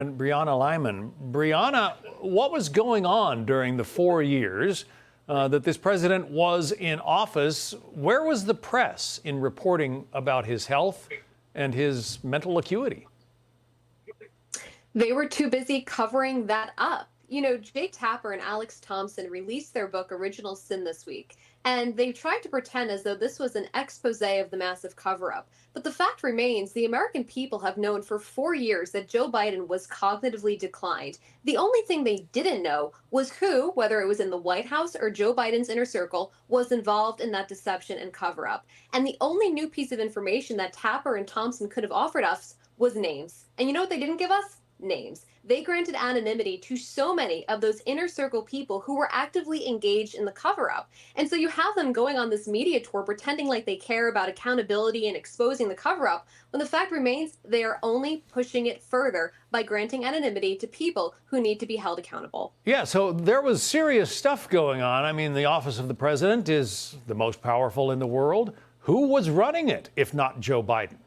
And Brianna Lyman. Brianna, what was going on during the 4 years that this president was in office? Where was the press in reporting about his health and his mental acuity? They were too busy covering that up. Jay Tapper and Alex Thompson released their book Original Sin this week, and they tried to pretend as though this was an expose of the massive cover up. But the fact remains the American people have known for 4 years that Joe Biden was cognitively declined. The only thing they didn't know was who, whether it was in the White House or Joe Biden's inner circle, was involved in that deception and cover up. And the only new piece of information that Tapper and Thompson could have offered us was names. And you know what they didn't give us? Names. They granted anonymity to so many of those inner circle people who were actively engaged in the cover up. And so you have them going on this media tour pretending like they care about accountability and exposing the cover up, when the fact remains they are only pushing it further by granting anonymity to people who need to be held accountable. Yeah, so there was serious stuff going on. I mean, the office of the president is the most powerful in the world. Who was running it, if not Joe Biden?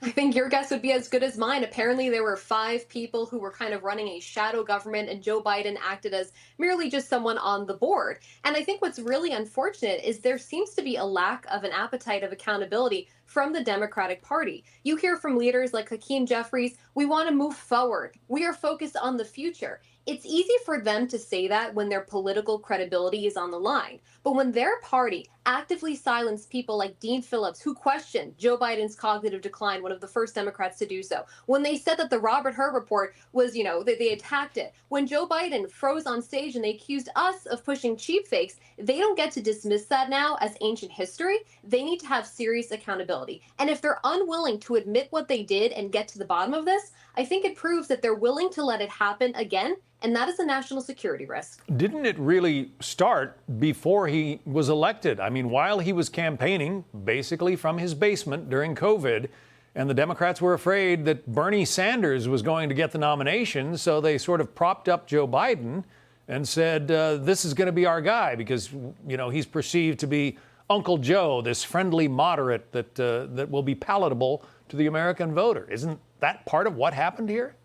I think your guess would be as good as mine. Apparently, there were 5 people who were kind of running a shadow government, and Joe Biden acted as merely just someone on the board. And I think what's really unfortunate is there seems to be a lack of an appetite of accountability from the Democratic Party. You hear from leaders like Hakeem Jeffries, we want to move forward. We are focused on the future. It's easy for them to say that when their political credibility is on the line. But when their party actively silenced people like Dean Phillips, who questioned Joe Biden's cognitive decline, one of the first Democrats to do so, when they said that the Robert Hur report was, that they attacked it, when Joe Biden froze on stage and they accused us of pushing cheap fakes, they don't get to dismiss that now as ancient history. They need to have serious accountability. And if they're unwilling to admit what they did and get to the bottom of this, I think it proves that they're willing to let it happen again. And that is a national security risk. Didn't it really start before he was elected? I mean, while he was campaigning, basically from his basement during COVID, and the Democrats were afraid that Bernie Sanders was going to get the nomination, so they sort of propped up Joe Biden and said, this is going to be our guy because, he's perceived to be Uncle Joe, this friendly moderate that will be palatable to the American voter. Isn't that part of what happened here?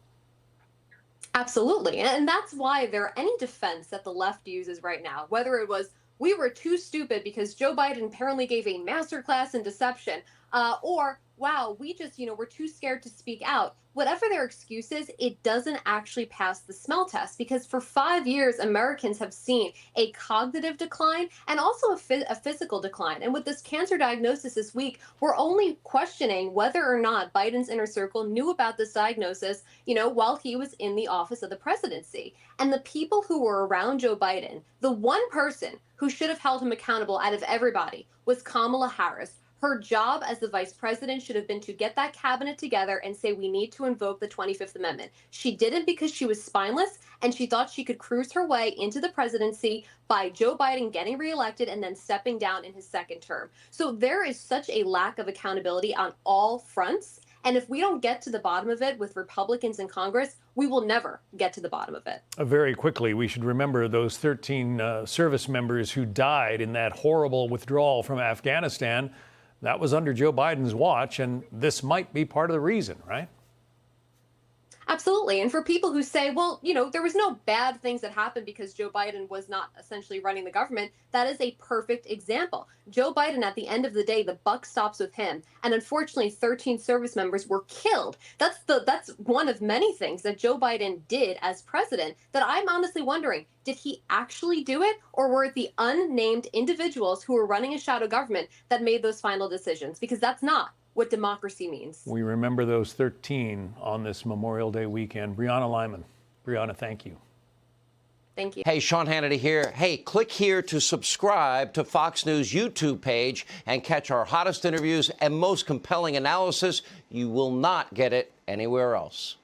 Absolutely. And that's why there any defense that the left uses right now, whether it was we were too stupid because Joe Biden apparently gave a masterclass in deception, or wow, we just, we're too scared to speak out. Whatever their excuse is, it doesn't actually pass the smell test, because for 5 years, Americans have seen a cognitive decline and also a physical decline. And with this cancer diagnosis this week, we're only questioning whether or not Biden's inner circle knew about this diagnosis, while he was in the office of the presidency. And the people who were around Joe Biden, the one person who should have held him accountable out of everybody was Kamala Harris. Her job as the vice president should have been to get that cabinet together and say, we need to invoke the 25th Amendment. She didn't, because she was spineless and she thought she could cruise her way into the presidency by Joe Biden getting reelected and then stepping down in his second term. So there is such a lack of accountability on all fronts. And if we don't get to the bottom of it with Republicans in Congress, we will never get to the bottom of it. Very quickly, we should remember those 13 service members who died in that horrible withdrawal from Afghanistan. That was under Joe Biden's watch, and this might be part of the reason, right? Absolutely. And for people who say, well, there was no bad things that happened because Joe Biden was not essentially running the government, that is a perfect example. Joe Biden, at the end of the day, the buck stops with him. And unfortunately, 13 service members were killed. That's one of many things that Joe Biden did as president that I'm honestly wondering, did he actually do it? Or were it the unnamed individuals who were running a shadow government that made those final decisions? Because that's not what democracy means. We remember those 13 on this Memorial Day weekend. Brianna Lyman. Brianna, thank you. Thank you. Hey, Sean Hannity here. Hey, click here to subscribe to Fox News YouTube page and catch our hottest interviews and most compelling analysis. You will not get it anywhere else.